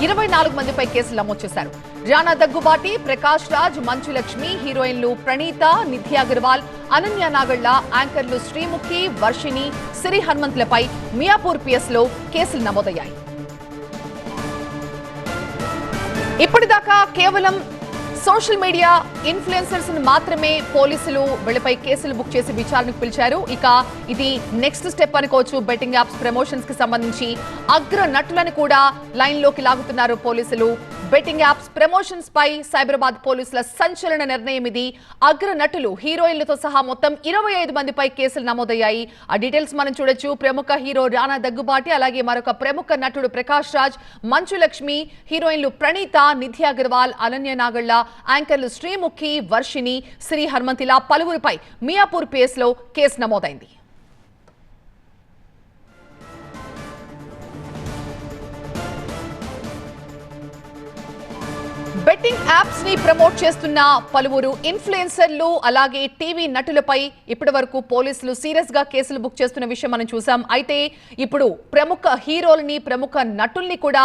24 మందిపై కేసులు నమోదు చేశారు. రానా దగ్గుబాటి, ప్రకాష్ రాజ్, మంచు లక్ష్మి, హీరోయిన్లు ప్రణీత, నిధి అగర్వాల్, అనన్య నాగళ్ల, యాంకర్లు శ్రీముఖి, వర్షిణి, సిరి హనుమంతులపై మియాపూర్ పిఎస్ లో కేసులు నమోదయ్యాయి. ఇప్పటిదాకా కేవలం సోషల్ మీడియా ఇన్ఫ్లుయెన్సర్స్ మాత్రమే పోలీసులు వీళ్ళపై కేసులు బుక్ చేసి విచారణకు పిలిచారు. ఇక ఇది నెక్స్ట్ స్టెప్ అనుకోవచ్చు. బెట్టింగ్ యాప్స్ ప్రమోషన్స్ కి సంబంధించి అగ్ర నటులను కూడా లైన్ లోకి లాగుతున్నారు పోలీసులు. బెట్టింగ్ యాప్స్ ప్రమోషన్స్ పై సైబరాబాద్ పోలీసుల సంచలన నిర్ణయం ఇది. అగ్ర నటులు, హీరోయిన్లతో సహా మొత్తం 25 మందిపై కేసులు నమోదయ్యాయి. ఆ డీటెయిల్స్ మనం చూడొచ్చు. ప్రముఖ హీరో రానా దగ్గుబాటి, అలాగే మరొక ప్రముఖ నటుడు ప్రకాష్ రాజ్, మంచు లక్ష్మి, హీరోయిన్లు ప్రణీత, నిధి అగర్వాల్, అనన్య నాగళ్ల, యాంకర్లు శ్రీముఖి, వర్షిణి, శ్రీ హనుమంత్ ఇలా పలువురిపై మియాపూర్ పిఎస్ లో కేసు నమోదైంది. బెట్టింగ్ యాప్స్ ని ప్రమోట్ చేస్తున్న పలువురు ఇన్ఫ్లుయెన్సర్లు అలాగే టీవీ నటులపై ఇప్పటి వరకు పోలీసులు సీరియస్ గా కేసులు బుక్ చేస్తున్న విషయం మనం చూసాం. అయితే ఇప్పుడు ప్రముఖ హీరోలని, ప్రముఖ నటుల్ని కూడా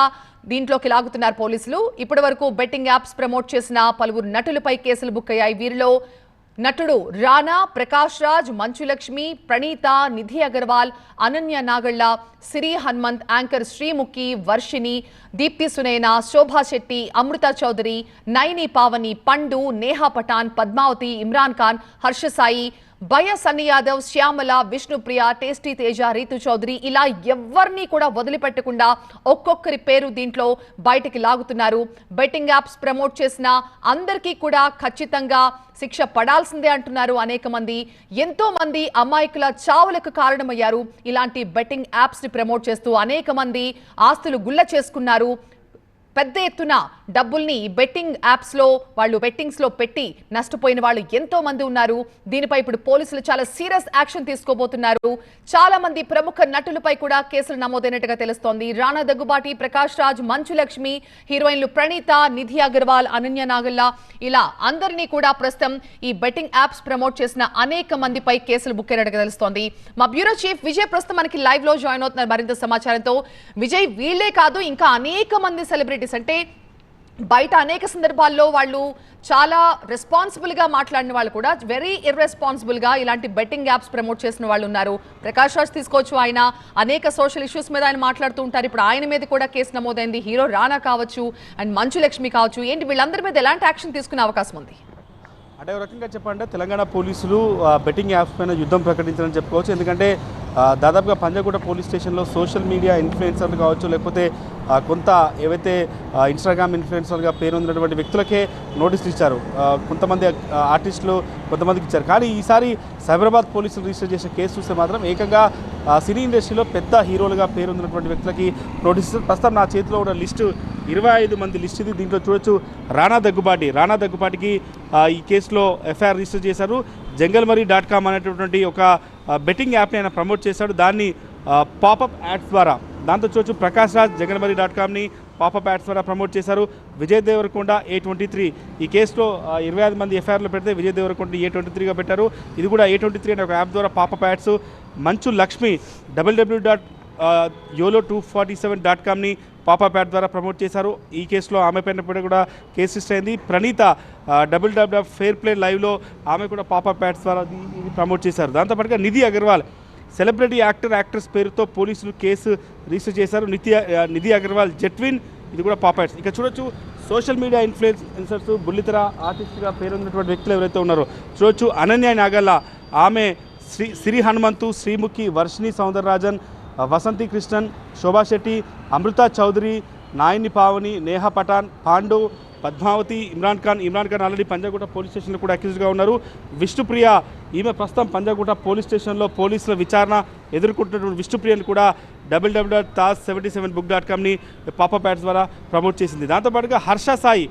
దీంట్లోకి లాగుతున్నారు పోలీసులు. ఇప్పటి వరకు బెట్టింగ్ యాప్స్ ప్రమోట్ చేసిన పలువురు నటులపై కేసులు బుక్ అయ్యాయి. వీరిలో నటుడు రానా, ప్రకాష్ రాజ్, మంచు లక్ష్మి, ప్రణీత, నిధి అగర్వాల్, అనన్య నాగళ్ల, సిరి హనుమంత్, యాంకర్ శ్రీముఖి, వర్షిణి, దీప్తి సునైనా, శోభా శెట్టి, అమృత చౌదరి, నైని పావని, పండు, నేహా పఠాన్, పద్మావతి, ఇమ్రాన్ ఖాన్, హర్ష సాయి, భయ సన్నీ యాదవ్, శ్యామల, విష్ణుప్రియ, టేస్టీ తేజ, రీతు చౌదరి ఇలా ఎవరిని కూడా వదిలిపెట్టకుండా ఒక్కొక్కరి పేరు దీంట్లో బయటికి లాగుతున్నారు. బెట్టింగ్ యాప్స్ ప్రమోట్ చేసిన అందరికీ కూడా ఖచ్చితంగా శిక్ష పడాల్సిందే అంటున్నారు అనేక మంది. ఎంతో మంది అమాయకుల చావులకు కారణమయ్యారు. ఇలాంటి బెట్టింగ్ యాప్స్ ని ప్రమోట్ చేస్తూ అనేక మంది ఆస్తులు గుల్ల చేసుకున్నారు. పెద్ద ఎత్తున డబ్బుల్ని బెట్టింగ్ యాప్స్ లో వాళ్ళు బెట్టింగ్స్ లో పెట్టి నష్టపోయిన వాళ్ళు ఎంతో మంది ఉన్నారు. దీనిపై ఇప్పుడు పోలీసులు చాలా సీరియస్ యాక్షన్ తీసుకోబోతున్నారు. చాలా మంది ప్రముఖ నటులపై కూడా కేసులు నమోదైనట్టుగా తెలుస్తోంది. రానా దగ్గుబాటి, ప్రకాష్ రాజ్, మంచు లక్ష్మి, హీరోయిన్లు ప్రణీత, నిధి అగర్వాల్, అనన్య నాగళ్ల ఇలా అందరినీ కూడా ప్రస్తుతం ఈ బెట్టింగ్ యాప్స్ ప్రమోట్ చేసిన అనేక మందిపై కేసులు బుక్ అయినట్టుగా తెలుస్తోంది. మా బ్యూరో చీఫ్ విజయ్ ప్రస్తుతం మనకి లైవ్ లో జాయిన్ అవుతున్నారు మరింత సమాచారంతో. విజయ్, వీళ్లే కాదు ఇంకా అనేక మంది సెలబ్రిటీస్ అంటే బయట అనేక సందర్భాల్లో వాళ్ళు చాలా రెస్పాన్సిబుల్ గా మాట్లాడిన వాళ్ళు కూడా వెరీ ఇర్రెస్పాన్సిబుల్ గా ఇలాంటి బెట్టింగ్ యాప్స్ ప్రమోట్ చేసిన వాళ్ళు ఉన్నారు. ప్రకాష్ రాజ్ తీసుకోవచ్చు, ఆయన అనేక సోషల్ ఇష్యూస్ మీద ఆయన మాట్లాడుతూ ఉంటారు. ఇప్పుడు ఆయన మీద కూడా కేసు నమోదైంది. హీరో రానా కావచ్చు అండ్ మంచు లక్ష్మి కావచ్చు. ఏంటి వీళ్ళందరి మీద ఎలాంటి యాక్షన్ తీసుకునే అవకాశం ఉంది? అంటే ఒక రకంగా చెప్పాలంటే తెలంగాణ పోలీసులు బెట్టింగ్ యాప్స్ పైన యుద్ధం ప్రకటించాలని చెప్పుకోవచ్చు. ఎందుకంటే దాదాపుగా పంజాగుట్ట పోలీస్ స్టేషన్లో సోషల్ మీడియా ఇన్ఫ్లుయెన్సర్లు కావచ్చు, లేకపోతే కొంత ఏవైతే ఇన్స్టాగ్రామ్ ఇన్ఫ్లుయెన్సర్గా పేరొందినటువంటి వ్యక్తులకే నోటీసులు ఇచ్చారు. కొంతమంది ఆర్టిస్టులు కొంతమందికి ఇచ్చారు. కానీ ఈసారి సైబరాబాద్ పోలీసులు రిజిస్టర్ చేసిన కేసు చూస్తే మాత్రం ఏకంగా సినీ ఇండస్ట్రీలో పెద్ద హీరోలుగా పేరొందినటువంటి వ్యక్తులకి నోటీస్ ఇస్తారు. ప్రస్తుతం నా చేతిలో ఉన్న లిస్టు 25 మంది లిస్ట్ ఇది. దీంట్లో చూడొచ్చు రానా దగ్గుబాటికి ఈ కేసులో ఎఫ్ఐఆర్ రిజిస్టర్ చేశారు. JungleMari.com అనేటటువంటి ఒక బెట్టింగ్ యాప్ని ఆయన ప్రమోట్ చేశాడు. దాన్ని పాపప్ యాడ్స్ ద్వారా, దాంతో చూడొచ్చు ప్రకాష్ రాజ్ JungleMari.comని పాపప్ యాడ్స్ ద్వారా ప్రమోట్ చేశారు. విజయ్ దేవరకొండ A23 ఈ కేసులో 25 మంది ఎఫ్ఐఆర్లో పెడితే విజయ్ దేవరకొండ A23గా పెట్టారు. ఇది కూడా A23 అనే ఒక యాప్ ద్వారా popup ads. Manchu Lakshmi www.yolo247.comని popup add ద్వారా ప్రమోట్ చేశారు. ఈ కేసులో ఆమె పైన కూడా కేసు రిజిస్టర్ అయింది. ప్రణీత www.fairplay liveలో ఆమె కూడా పాపప్ యాడ్స్ ద్వారా ఇది ప్రమోట్ చేశారు. దాంతోపాటుగా నిధి అగర్వాల్ సెలబ్రిటీ యాక్ట్రెస్ పేరుతో పోలీసులు కేసు రిజిస్టర్ చేశారు. నిధి అగర్వాల్ జెట్విన్ ఇది కూడా పాపప్ యాడ్స్. ఇక చూడొచ్చు సోషల్ మీడియా ఇన్ఫ్లుయెన్సర్స్, బుల్లితెర ఆర్టిస్ట్గా పేరున్నటువంటి వ్యక్తులు ఎవరైతే ఉన్నారో చూడొచ్చు. అనన్య నాగళ్ల, ఆమె సిరి హనుమంతు, శ్రీముఖి, వర్షిణి సౌందరరాజన్, వసంతి కృష్ణన్, శోభా శెట్టి, అమృత చౌదరి, నాయని పావని, నేహా పఠాన్, పాండు, పద్మావతి, ఇమ్రాన్ ఖాన్ ఆల్రెడీ పంజాగుట్ట పోలీస్ స్టేషన్లో కూడా అక్యూజ్డ్గా ఉన్నారు. విష్ణుప్రియ, ఈమె ప్రస్తుతం పంజాగుట్ట పోలీస్ స్టేషన్లో పోలీసుల విచారణ ఎదుర్కొంటున్నటువంటి విష్ణుప్రియను కూడా www.tas77book.comని పాపప్ యాడ్స్ ద్వారా ప్రమోట్ చేసింది. దాంతోపాటుగా హర్ష సాయి,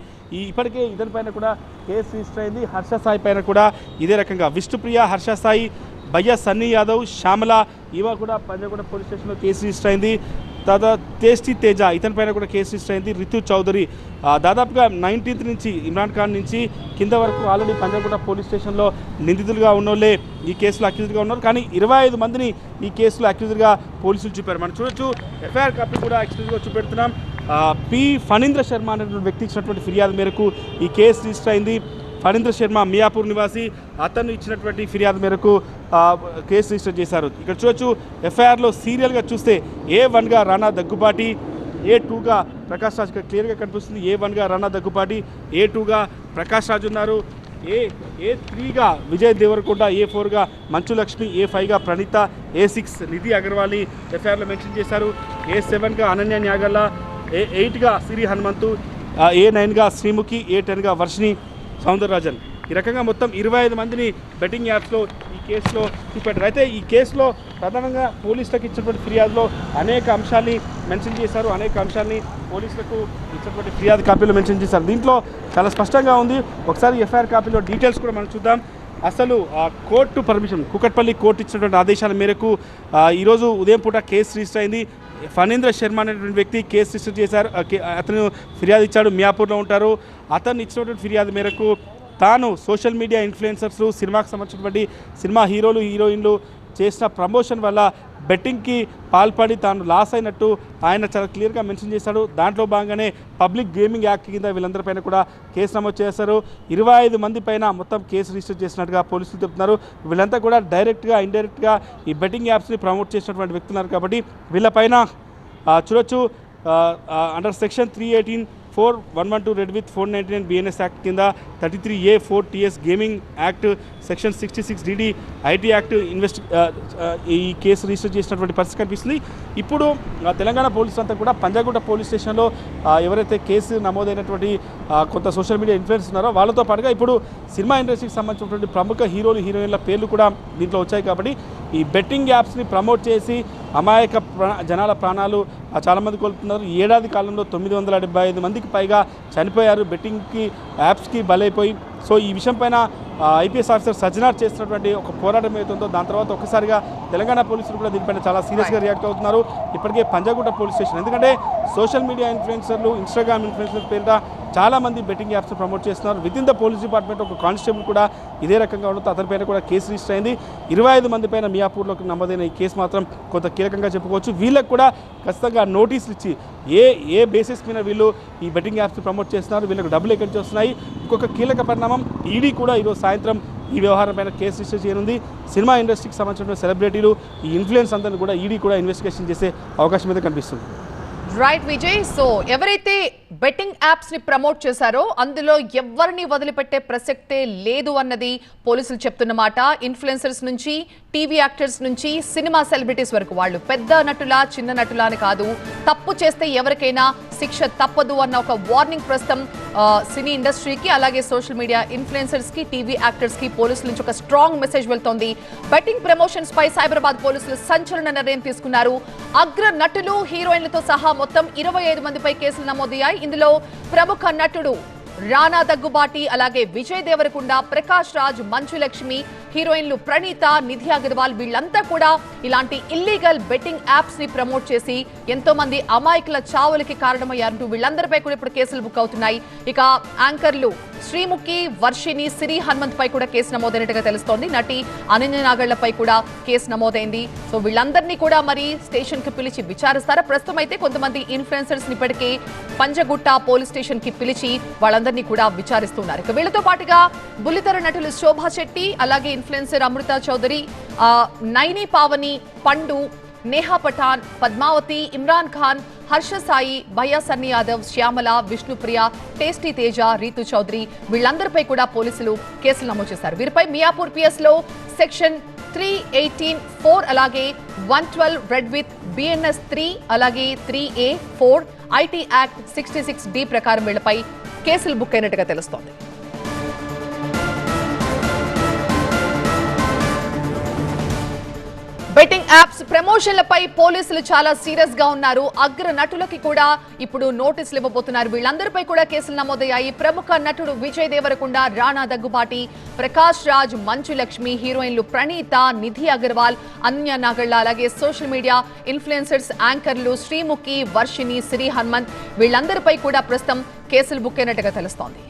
ఇప్పటికే ఇతని పైన కూడా కేసు రిజిస్టర్ అయింది. హర్ష సాయి పైన కూడా ఇదే రకంగా విష్ణుప్రియ, హర్ష సాయి, భయ సన్నీ యాదవ్, శ్యామల ఈమె కూడా పంజాగుట్ట పోలీస్ స్టేషన్లో కేసు రిజిస్టర్ అయింది. తర్వాత టేస్టీ తేజ ఇతని పైన కూడా కేసు రిజిస్టర్ అయింది. రితు చౌదరి దాదాపుగా 19th నుంచి ఇమ్రాన్ ఖాన్ నుంచి కింద వరకు ఆల్రెడీ పంజాగుట్ట పోలీస్ స్టేషన్లో నిందితులుగా ఉన్నోళ్ళే ఈ కేసులో అక్యూజ్డ్గా ఉన్నారు. కానీ 25 మందిని ఈ కేసులో అక్యూజ్డ్గా పోలీసులు చూపారు. మనం చూడొచ్చు ఎఫ్ఐఆర్ కాపీ కూడా ఎక్స్క్లూజివ్గా చూపెడుతున్నాం. పి ఫణీంద్ర శర్మ అనేటువంటి వ్యక్తి ఇచ్చినటువంటి ఫిర్యాదు మేరకు ఈ కేసు రిజిస్టర్ అయింది. ఫణీంద్ర శర్మ మియాపూర్ నివాసి, అతను ఇచ్చినటువంటి ఫిర్యాదు మేరకు కేసు రిజిస్టర్ చేశారు. ఇక్కడ చూడొచ్చు ఎఫ్ఐఆర్లో సీరియల్గా చూస్తే A1గా రాణా దగ్గుబాటి, A2గా ప్రకాష్ రాజ్, ఇక్కడ క్లియర్గా కనిపిస్తుంది. A1గా రాణా దగ్గుబాటి, A2గా ప్రకాష్ రాజ్ ఉన్నారు. A3గా విజయ్ దేవరకొండ, A4గా మంచు లక్ష్మి, A5గా ప్రణీత, A6 నిధి అగర్వాల్ని ఎఫ్ఐఆర్లో మెన్షన్ చేశారు. A7గా అనన్య న్యాగల్లా, A8గా సిరి హనుమంతు, A9గా శ్రీముఖి, A10గా వర్షిణి సౌందరరాజన్. ఈ రకంగా మొత్తం 25 మందిని బెట్టింగ్ యాప్స్లో ఈ కేసులో చూపెట్టారు. అయితే ఈ కేసులో ప్రధానంగా పోలీసులకు ఇచ్చినటువంటి ఫిర్యాదులో అనేక అంశాన్ని మెన్షన్ చేశారు. అనేక అంశాన్ని పోలీసులకు ఇచ్చినటువంటి ఫిర్యాదు కాపీలో మెన్షన్ చేశారు. దీంట్లో చాలా స్పష్టంగా ఉంది. ఒకసారి ఎఫ్ఐఆర్ కాపీలో డీటెయిల్స్ కూడా మనం చూద్దాం. అసలు కోర్టు పర్మిషన్, కూకట్పల్లి కోర్టు ఇచ్చినటువంటి ఆదేశాల మేరకు ఈరోజు ఉదయం పూట కేసు రిజిస్టర్ అయింది. ఫణీంద్ర శర్మ అనేటువంటి వ్యక్తి కేసు రిజిస్టర్ చేశారు. అతను ఫిర్యాదు ఇచ్చాడు, మియాపూర్లో ఉంటారు. అతను ఇచ్చినటువంటి ఫిర్యాదు మేరకు తాను సోషల్ మీడియా ఇన్ఫ్లుయెన్సర్స్, సినిమాకు సంబంధించినటువంటి సినిమా హీరోలు హీరోయిన్లు చేసిన ప్రమోషన్ వల్ల బెట్టింగ్కి పాల్పడి తాను లాస్ అయినట్టు ఆయన చాలా క్లియర్గా మెన్షన్ చేశాడు. దాంట్లో భాగంగానే పబ్లిక్ గేమింగ్ యాక్ట్ కింద వీళ్ళందరిపైన కూడా కేసు నమోదు చేశారు. 25 మంది పైన మొత్తం కేసు రిజిస్టర్ చేసినట్టుగా పోలీసులు చెప్తున్నారు. వీళ్ళంతా కూడా డైరెక్ట్గా ఇండైరెక్ట్గా ఈ బెట్టింగ్ యాప్స్ని ప్రమోట్ చేసినటువంటి వ్యక్తున్నారు. కాబట్టి వీళ్ళపైన చూడొచ్చు under section 318(4)(112) red with 499 BNS act కింద 33A(4) TS gaming act, section 66DD IT act ఈ కేసు రిజిస్టర్ చేసినటువంటి పరిస్థితి కనిపిస్తుంది. ఇప్పుడు తెలంగాణ పోలీసులు అంతా కూడా పంజాగుట్ట పోలీస్ స్టేషన్లో ఎవరైతే కేసు నమోదైనటువంటి కొంత సోషల్ మీడియా ఇన్ఫ్లుయెన్స్ ఉన్నారో వాళ్ళతో పాటుగా ఇప్పుడు సినిమా ఇండస్ట్రీకి సంబంధించినటువంటి ప్రముఖ హీరోలు హీరోయిన్ల పేర్లు కూడా దీంట్లో వచ్చాయి. కాబట్టి ఈ బెట్టింగ్ యాప్స్ని ప్రమోట్ చేసి అమాయక జనాల ప్రాణాలు చాలామంది కోల్పోతున్నారు. ఈ ఏడాది కాలంలో 975 మందికి పైగా చనిపోయారు బెట్టింగ్కి యాప్స్కి బలైపోయి. సో ఈ విషయం పైన ఐపీఎస్ ఆఫీసర్ సజ్జనార్ చేస్తున్నటువంటి ఒక పోరాటం ఏతుందో దాని తర్వాత ఒక్కసారిగా తెలంగాణ పోలీసులు కూడా దీనిపైన చాలా సీరియస్గా రియాక్ట్ అవుతున్నారు. ఇప్పటికే పంజాగుట్ట పోలీస్ స్టేషన్, ఎందుకంటే సోషల్ మీడియా ఇన్ఫ్లుయెన్సర్లు, ఇన్స్టాగ్రామ్ ఇన్ఫ్లుయెన్సర్ల పేరిట చాలామంది బెట్టింగ్ యాప్స్ ప్రమోట్ చేస్తున్నారు. With in the police department ఒక కానిస్టేబుల్ కూడా ఇదే రకంగా ఉండడంతో అతనిపైన కూడా కేసు రిజిస్టర్ అయింది. 25 మంది పైన మియాపూర్లోకి నమోదైన ఈ కేసు మాత్రం కొంత కీలకంగా చెప్పుకోవచ్చు. వీళ్ళకి కూడా ఖచ్చితంగా నోటీసులు ఇచ్చి ఏ బేసిస్ మీద వీళ్ళు ఈ బెట్టింగ్ యాప్స్ ప్రమోట్ చేస్తున్నారు, వీళ్ళకి డబ్బులు ఎక్కడి నుంచి వస్తున్నాయి. ఇంకొక కీలక పరిణామం, ఈడీ కూడా ఈరోజు సాయంత్రం ఈ వ్యవహారం పైన కేసు రిజిస్టర్ చేయనుంది. సినిమా ఇండస్ట్రీకి సంబంధించిన సెలబ్రిటీలు, ఈ ఇన్ఫ్లుయెన్స్ అందరినీ కూడా ఈడీ కూడా ఇన్వెస్టిగేషన్ చేసే అవకాశం అయితే కనిపిస్తుంది. రైట్ విజయ్, సో ఎవరైతే బెట్టింగ్ యాప్స్ ని ప్రమోట్ చేశారో అందులో ఎవరిని వదిలిపెట్టే ప్రసక్తే లేదు అన్నది పోలీసులు చెప్తున్న మాట. ఇన్ఫ్లుయెన్సర్స్ నుంచి, టీవీ యాక్టర్స్ నుంచి, సినిమా సెలబ్రిటీస్ వరకు వాళ్ళు పెద్ద నటులా చిన్న నటులా అని కాదు, తప్పు చేస్తే ఎవరికైనా శిక్ష తప్పదు అన్న ఒక వార్నింగ్ ప్రస్తుతం సినీ ఇండస్ట్రీకి, అలాగే సోషల్ మీడియా ఇన్ఫ్లుయెన్సర్స్ కి, టీవీ యాక్టర్స్ కి పోలీసుల నుంచి ఒక స్ట్రాంగ్ మెసేజ్ వెళ్తోంది. బెట్టింగ్ ప్రమోషన్స్ పై సైబరాబాద్ పోలీసులు సంచలన నిర్ణయం తీసుకున్నారు. అగ్ర నటులు, హీరోయిన్లతో సహా మొత్తం 25 మందిపై కేసులు నమోదయ్యాయి. ఇందులో ప్రముఖ నటుడు రానా దగ్గుబాటి, అలాగే విజయ్ దేవరకొండ, ప్రకాష్ రాజ్, మంచు లక్ష్మి, హీరోయిన్లు ప్రణీత, నిధి అగర్వాల్ వీళ్ళంతా కూడా ఇలాంటి ఇల్లీగల్ బెట్టింగ్ యాప్స్ ని ప్రమోట్ చేసి ఎంతో మంది అమాయకుల చావులకి కారణమయ్యారంటూ వీళ్ళందరిపై కూడా ఇప్పుడు కేసులు బుక్ అవుతున్నాయి. ఇక యాంకర్లు శ్రీముఖి, వర్షిణి, సిరి హనుమంత్ పై కూడా కేసు నమోదైనట్టుగా తెలుస్తోంది. నటి అనన్య నాగళ్లపై కూడా కేసు నమోదైంది. సో వీళ్ళందరినీ కూడా మరి స్టేషన్ కి పిలిచి విచారిస్తారా? ప్రస్తుతం అయితే కొంతమంది ఇన్ఫ్లుయెన్సర్స్ ని ఇప్పటికే పంజగుట్ట పోలీస్ స్టేషన్ కి పిలిచి వాళ్ళందరినీ కూడా విచారిస్తున్నారు. ఇక వీళ్ళతో పాటుగా బుల్లితెర నటులు శోభా శెట్టి, అలాగే ఇన్ఫ్లుయెన్సర్ అమృత చౌదరి, నైని పావని, పండు, నేహా పఠాన్, పద్మావతి, ఇమ్రాన్ ఖాన్, హర్ష సాయి, భయ్యా సన్నీ యాదవ్, శ్యామల, విష్ణుప్రియ, టేస్టీ తేజ, రీతు చౌదరి వీళ్ళందరిపై కూడా పోలీసులు కేసులు నమోదు చేశారు. వీరిపై మియాపూర్ పిఎస్ లో సెక్షన్ 318(4) అలాగే 112 రెడ్ విత్ BNS 3 అలాగే 3A(4) IT యాక్ట్ 66D ప్రకారం వీళ్లపై కేసులు బుక్ అయినట్టుగా తెలుస్తోంది. బెట్టింగ్ యాప్స్ ప్రమోషన్లపై పోలీసులు చాలా సీరియస్ గా ఉన్నారు. అగ్ర నటులకి కూడా ఇప్పుడు నోటీసులు ఇవ్వబోతున్నారు. వీళ్ళందరిపై కూడా కేసులు నమోదయ్యాయి. ప్రముఖ నటుడు విజయ్ దేవరకొండ, రాణా దగ్గుబాటి, ప్రకాష్ రాజ్, మంచు లక్ష్మి, హీరోయిన్లు ప్రణీత, నిధి అగర్వాల్, అనన్య నాగళ్ళ, అలాగే సోషల్ మీడియా ఇన్ఫ్లుయెన్సర్స్, యాంకర్లు శ్రీముఖి, వర్షిని, సిరి హనుమంత్ వీళ్ళందరిపై కూడా ప్రస్తుతం కేసులు బుక్ అయినట్టుగా తెలుస్తోంది.